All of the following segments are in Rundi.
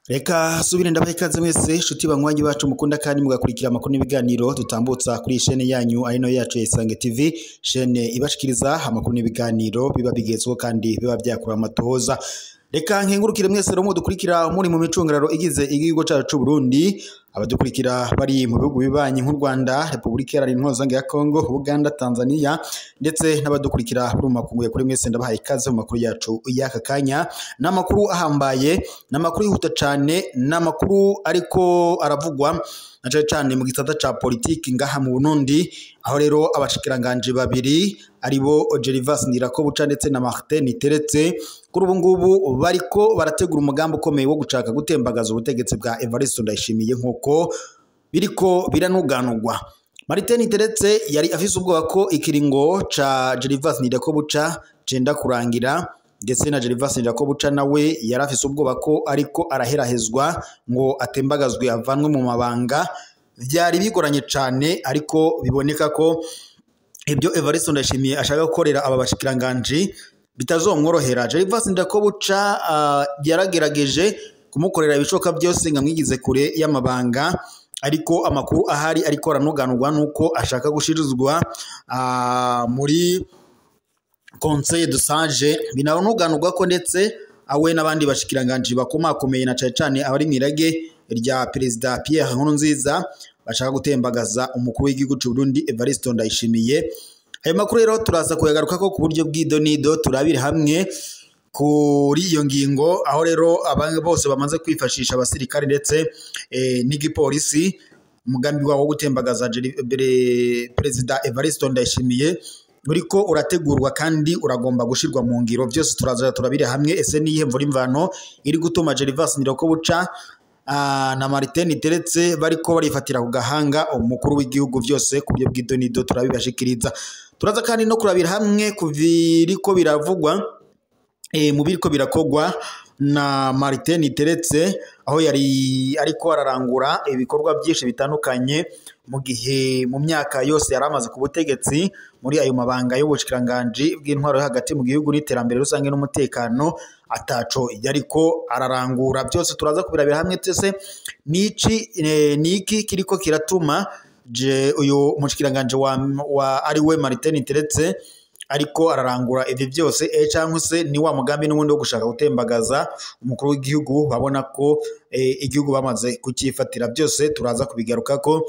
Reka subire ndabaye ikaze mwese shuti banywanyi bacu mukunda kandi mugakurikira amakuru n'ibiganiro dutambutsa kuri chaîne yanyu ari no yacu Isange TV, chaîne ibashikiriza amakuru n'ibiganiro biba bigezweho kandi biba byakura amatohoza. Reka nkengurukire mwese rero mudukurikira muri mu micungararo igize igihugu cyacu cy'u Burundi, abadukurikira bari mu bihugu bibanyi nk'u Rwanda, Republika Iharanira Demokarasi ya Kongo, Uganda, Tanzania ndetse n'abadukurikira muri makungu kuri mwese ndabahaye ikaze mu makuru yacu y'aka kanya. N'amakuru ahambaye, n'amakuru yihuta cyane, n'amakuru ariko aravugwa na cyane mu gisata ca politiki ngaha mu Burundi, aho rero abashikiranganje babiri aribo Gervas Ndirakobuca ndetse na Martin Teretse kuri ubu ngubu bariko barategura umugambi ukomeye wo gucaka gutembagaza ubutegetsi bwa Evariste Ndayishimiye nk'uko biriko biranuganurwa. Martin Teretse yari afise ubwoba ko ikiringo ca Gervas Ndirakobuca cenda kurangira, ndetse na Gervas Ndirakobuca nawe yari afise ubwoba ko ariko araherahezwa ngo atembagazwe avanwe mu mabanga. Byari bigoranye cyane, ariko biboneka ko ibyo Evariste Ndayishimiye ashaka gukorera aba bashikiranganje bitazomworohera. Gervas Ndirakobuca yaragerageje kumukorera ibishoka byose ngamwigize kure y'amabanga, ariko amakuru ahari ariko aranuganurwa nuko ashaka gushirizwa muri Conseil de Sage. Binanuganurwa ko ndetse awe n'abandi bashikiranganje bakomakomeye na cyane abari mwirage rya Perezida Pierre Nkurunziza bashaka gutembagaza umukuru w'igihugu cy'u Burundi Evariste Ndayishimiye. Ayo makuru rero turaza kuyagaruka ko ku buryo bw'idonido turabire hamwe kuri iyo ngingo, aho rero abantu bose bamaze kwifashisha abasirikare ndetse n'igipolisi umugambi wabo wo gutembagaza Perezida Evariste Ndayishimiye uriko urategurwa kandi uragomba gushirwa mu ngiro. Byose turaza turabire hamwe, ese niyihe mvura imvano iri gutuma Gervas Ndirakobuca na Martin Teretse bariko barifatira ku gahanga umukuru w'igihugu. Byose ku buryo bw'idonido turabibashikiriza. Turaza kandi no kurabira hamwe ku biriko biravugwa mu biriko birakogwa na Martin Teretse, aho yari ariko ararangura ibikorwa byinshi bitandukanye mu gihe mu myaka yose yaramaze ku butegetsi muri ayo mabanga y'ubushikiranganje bw'intwaro hagati mu gihugu n'iterambere rusange n'umutekano ataco yariko ararangura. Byose turaza kubirabira hamwe tese niki kiriko kiratuma uyu mushikiranganje wa ari we Martin Teretse ariko ararangura ibi byose cyangwa se ni wa mugambi n'ubundi wo gushaka gutembagaza umukuru w'igihugu babona ko igihugu bamaze kukifatira. Byose turaza kubigaruka ko.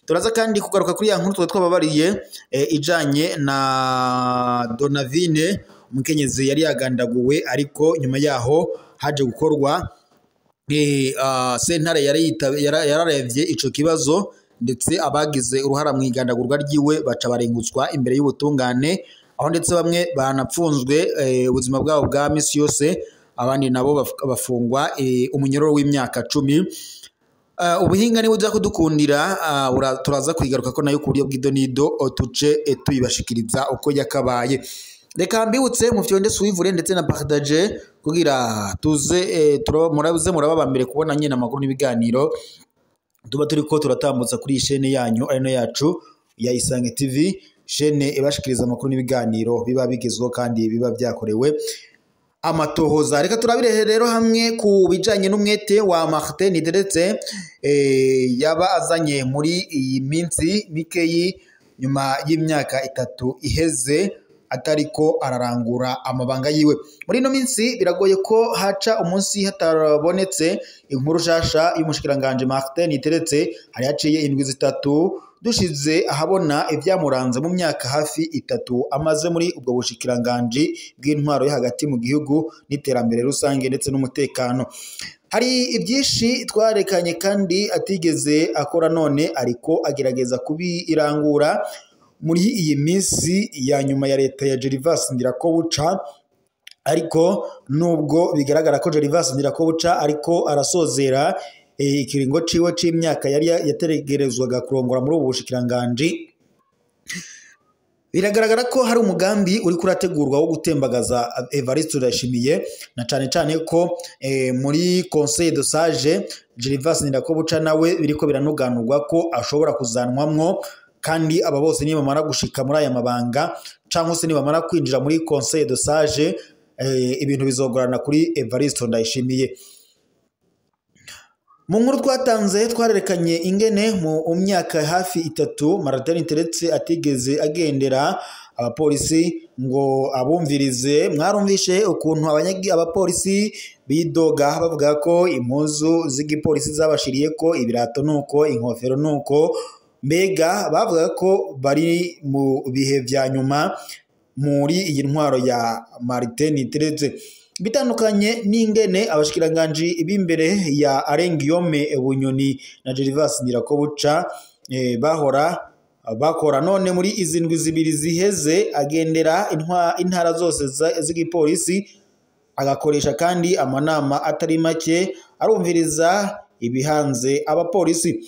Turaza kandi kugaruka kuri ya nkuru twababariye ijanye na Donavine umukenyezi yari yagandaguwe, ariko nyuma yaho haje gukorwa sentare yararevye ico kibazo, ndetse abagize uruhara mu igandagurwa ryiwe baca barengutswa imbere y'ubutungane, aho ndetse bamwe banapfunzwe ubuzima bwabo bwa misi yose, abandi nabo bafungwa umunyororo w'imyaka 10. Ubuhinga ni buza kudukundira, turaza kwigaruka ko nayo ku buryo bw'idonido tuce tuyibashikiriza uko yakabaye. Reka mbibutse mu fyonde suivure ndetse na partage kugira tuze murabuze muraba mbere kubona nyine amakuru n'ibiganiro tuba turiko turatambutsa kuri chaîne yanyu ari no yacu ya Isange TV, chaîne ibashikiriza amakuru n'ibiganiro biba bigezweho kandi biba byakorewe amatohoza. Reka turabire rero hamwe ku bijanye n'umwete wa Martin Teretse yaba azanye muri iyi minsi mikeyi nyuma y'imyaka 3 iheze atariko ararangura amabanga yiwe. Muri no minsi biragoye ko haca umunsi hatarabonetse inkuru shasha y'umushikiranganje Martin Teretse. Hari haciye indwi 3 dushize ahabona ivyamuranze mu myaka hafi 3 amaze muri ubwo bushikiranganje bw'intwaro yo hagati mu gihugu n'iterambere rusange ndetse n'umutekano. Hari ibyishi twarekanye kandi atigeze akora, none ariko agerageza kubirangura muri iyi minsi ya nyuma ya leta ya Gervas Ndirakobuca. Ariko nubwo bigaragara ko Gervas Ndirakobuca ariko arasozera ikiringo ciwe c'imyaka yari yategerezwaga kurongora muri ubu bushikiranganje, biragaragara ko hari umugambi uri kurategurwa wo gutembagaza Evariste Ndayishimiye, na cyane ko muri Conseil de Sage Gervas Ndirakobuca nawe biriko biranuganurwa ko ashobora kuzanwamwo kandi aba bose nibamara gushika muri aya mabanga cyangwa se nibamara kwinjira muri conseil de sage ibintu bizogorana kuri Evariste Ndayishimiye. Mu nkuru twatanze twarerekanye ingene mu myaka hafi 3 Martin Teretse atigeze agendera abapolisi ngo abumvirize. Mwarumvishe ukuntu abapolisi bidoga bavuga ko impuzu z'igipolisi zabashiriye ko ibirato nuko inkofero nuko, mbega bavuga ko bari mu bihe vya nyuma muri iyi ntwaro ya Martin Teretse. Bitandukanye n'ingene abashikiranganje b'imbere ya Arengiyome Bunyoni na Gervas Ndirakobuca bakora none muri izindwi zibiri ziheze agendera intara zose z'igipolisi, agakoresha kandi amanama atari make arumviriza ibihanze abapolisi.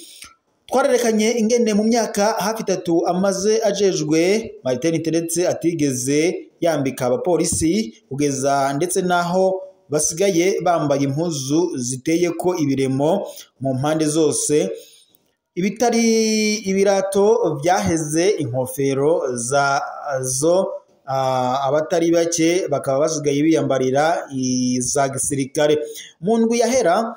Twarerekanye ingene mu myaka hafi 3 amaze ajejwe Martin Teretse atigeze yambika abapolisi kugeza ndetse naho basigaye bambaye impuzu ziteye ko ibiremo mu mpande zose, ibitari ibirato byaheze, inkofero zo abatari bake bakaba basigaye biyambarira za gisirikare. Mu ndwi yahera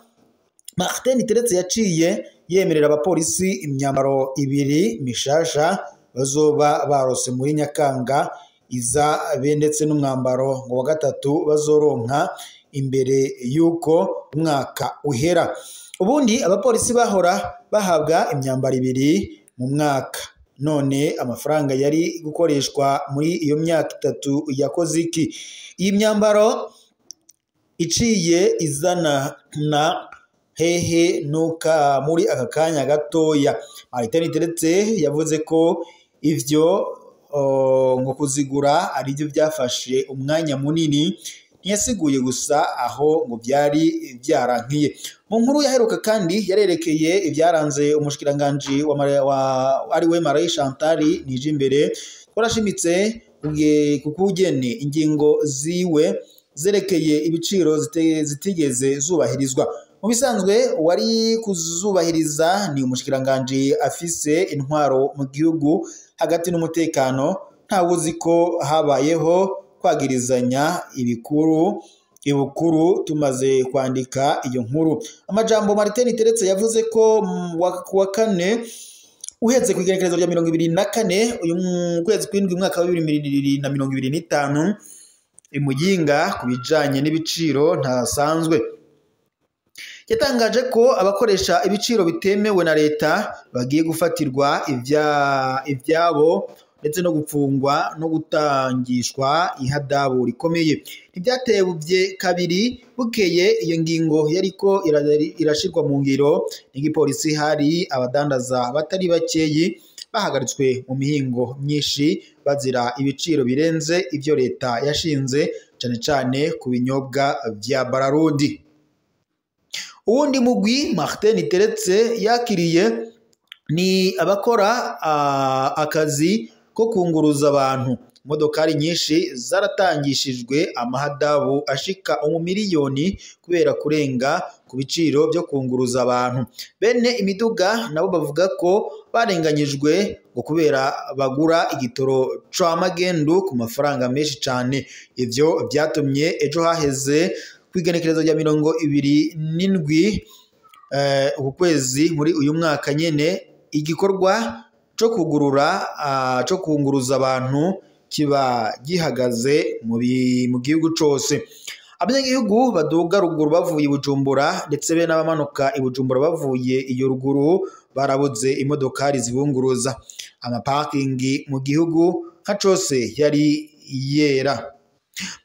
Martin Teretse yaciye yemerera abapolisi imyambaro 2 mishasha bazoba barose muri Nyakanga iza ndetse n'umwambaro ngo wa 3 bazoronka imbere yuko umwaka uhera. Ubundi abapolisi bahora bahabwa imyambaro 2 mu mwaka, none amafaranga yari gukoreshwa muri iyo myaka 3 yakoze iki? Iyi myambaro iciye izana na hehe nuka muri aka kanya gatoya. Martin Teretse yavuze ko ivyo ngo kuzigura ari byo byafashe umwanya munini, ntiyasiguye gusa aho ngo byari byarankiye. Mu nkuru yaheruka kandi yarerekeye ibyaranze umushikiranganje ari we Marie Chantal Nijimbere. Twarashimitse kukugene ingingo ziwe zerekeye ibiciro zitigeze zubahirizwa. Mu bisanzwe wari kuzubahiriza ni umushikiranganje afise intwaro mu gihugu hagati n'umutekano, ntawe uzi ko habayeho kwagirizanya ibukuru tumaze kwandika iyo nkuru. Amajambo Martin Teretse yavuze ko wa kane uheze ku igenekerezo rya 24 uyu kwezi kw'indwi mwaka wa 2025 imuyinga kubijanye n'ibiciro ntasanzwe. Yatangaje ko abakoresha ibiciro bitemewe na leta bagiye gufatirwa ivyabo ndetse no gupfungwa no gutangishwa ihadabu rikomeye. Ntibyatebye kabiri bukeye iyo ngingo yariko irashirwa mu ngiro n'igipolisi, hari abadandaza batari bakeyi bahagaritswe mu mihingo myinshi bazira ibiciro birenze ivyo leta yashinze, cyane cyane ku binyobwa vya Bralirwa. Uwundi mugwi Martin Teretse yakiriye ni abakora akazi ko kunguruza abantu. Modokari nyinshi zaratangishijwe amahadabu ashika 1 miliyoni kubera kurenga ku biciro byo kunguruza abantu. Bene imiduga nabo bavuga ko barenganyijwe ngo kubera bagura igitoro c'amagendu ku mafaranga menshi cyane. Ivyo byatumye ejo haheze kwigenekerezo rya 27 uku kwezi muri uyu mwaka nyene igikorwa cyo kunguruza abantu kiba gihagaze mu gihugu cyose. Abanyagihugu baduga ruguru bavuye Bujumbura ndetse be n'abamanuka Bujumbura bavuye iyo ruguru barabuze imodokari zibunguruza. Amaparking mu gihugu nka cose yari yera.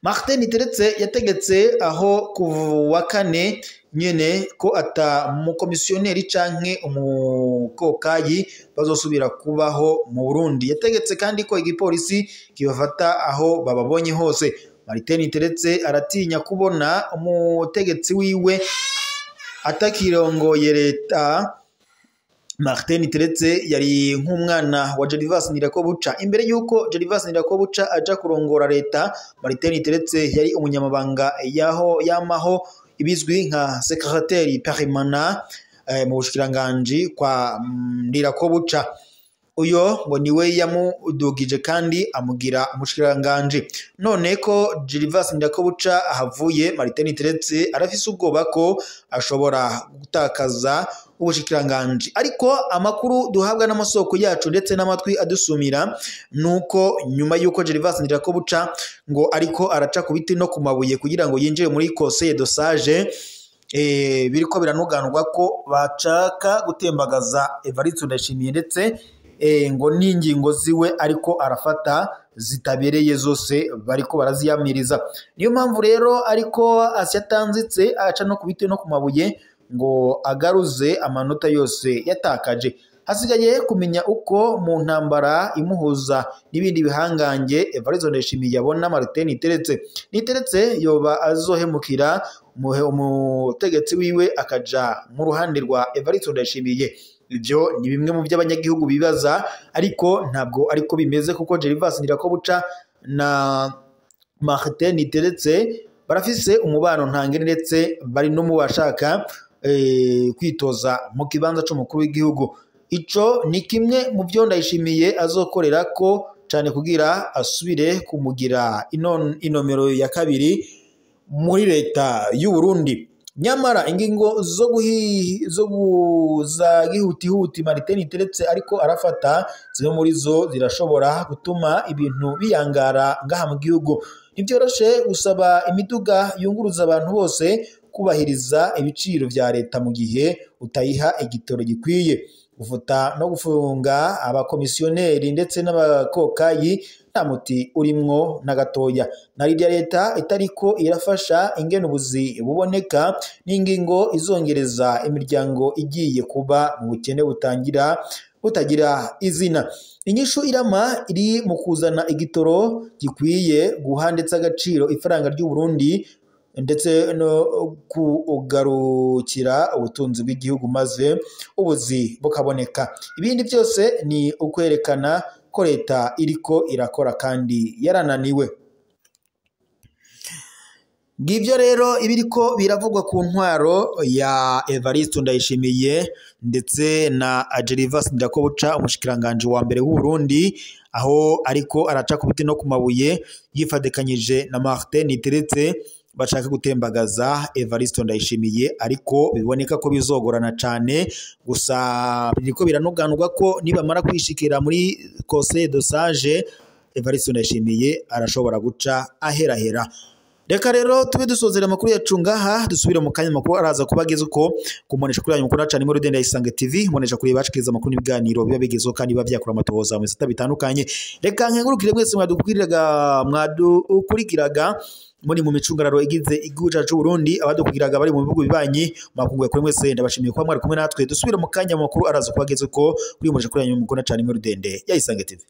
Martin Teretse yategetse aho kuwa kane nyene ko ata umukomisiyoneri canke umukokayi bazosubira kubaho mu Burundi. Yategetse kandi ko igipolisi kibafata aho bababonye hose. Martin Teretse aratinya kubona umutegetsi wiwe atakirongoye leta. Martin Teretse yari nk'umwana wa Gervas Ndirakobuca. Imbere yuko Gervas Ndirakobuca aja kurongora leta, Martin Teretse yari umunyamabanga yamaho ibizwi nka secrétaire permanent mu bushikiranganje kwa Ndirakobuca. uyo ngo niwe yamudugije kandi amugira umushikiranganje. None ko Gervas Ndirakobuca ahavuye, Martin Niteretse arafise ubwoba ko ashobora gutakaza ubushikiranganje. Ariko amakuru duhabwa n'amasoko yacu ndetse n'amatwi adusumira nuko nyuma yuko Gervas Ndirakobuca ngo ariko araca ku biti no ku mabuye kugira ngo yinjire muri conseil de sage, biriko biranuganurwa ko bacaka gutembagaza Evariste Ndayishimiye ndetse ngo n'ingingo ziwe ariko arafata zitabereye zose bariko baraziyamiriza. Niyo mpamvu rero ariko asyatanzitse aca no ku biti no ku mabuye ngo agaruze amanota yose yatakaje. Hasigaye kumenya uko mu ntambara imuhuza n'ibindi bihangange Evariste Ndayishimiye yabona Martin Niteretse yoba azohemukira umutegetsi wiwe akaja mu ruhande rwa Evariste Ndayishimiye. Ibyo ni bimwe mu by'abanyagihugu bibaza, ariko ntabwo ariko bimeze kuko Gervas Ndirakobuca na Martin Niteretse barafise umubano ntangere ndetse bari no mu bashaka kwitoza mu kibanza c'umukuru w'igihugu. Ico ni kimwe mu byo Ndayishimiye azokorera ko cyane kugira asubire kumugira inomero ya kabiri muri leta y'u Burundi. Nyamara ingingo zo guza gihutihuti Martin Niteretse ariko arafata, zimwe muri zo zirashobora gutuma ibintu biyangara ngaha mu gihugu. Nivyoroshe gusaba imiduga yunguruza abantu bose kubahiriza ibiciro vya leta mu gihe utayiha igitoro gikwiye. Gufuta no gufunga abakomisiyoneri ndetse n'abakokayi nta muti urimwo na gatoya. Narirya leta itariko irafasha ingene ubuzi buboneka n'ingingo izongereza imiryango igiye kuba mu bukene butagira izina. Inyishu irama iri mu kuzana igitoro gikwiye, guha ndetse agaciro ifaranga ry'u Burundi ndetse no kugarukira ubutunzi bw'igihugu maze ubuzi bukaboneka. Ibindi byose ni ukwerekana ko leta iriko irakora kandi yarananiwe. Ngivyo rero ibiriko biravugwa ku ntwaro ya Evariste Ndayishimiye ndetse na Gervas Ndirakobuca umushikiranganje wa mbere w'u Burundi, aho ariko araca ku biti no ku mabuye yifadekanyije na Martin Niteretse bashaka gutembagaza Evariste Ndayishimiye, ariko biboneka ko bizogorana cyane. Gusa biriko biranoganurwa ko nibamara kwishikira muri conseil de sage Evariste Ndayishimiye arashobora guca aherahera. Reka rero tube dusozera amakuru yacu ngaha, dusubire mu kanya makuru araza kubageza uko kumonesha kuri yanyu mukuru cyane muri Denda Isange TV, monesha kuri bashikiriza amakuru n'ibiganiro biba bigezeho kandi bavyakura amatohoza mu bisata bitandukanye. Reka nkengurukire mwese mwadukurikiraga muri mu micungararo igize igihugu cyacu Burundi, abadukugiraga bari mu bihugu bibanyi, makunguye kuri mwese ndabashimiye kuba mwari kumwe natwe. Dusubire mu kanya makuru araza kubageza uko kuri monesha kuri yanyu mukuru cyane muri Denda Isange TV.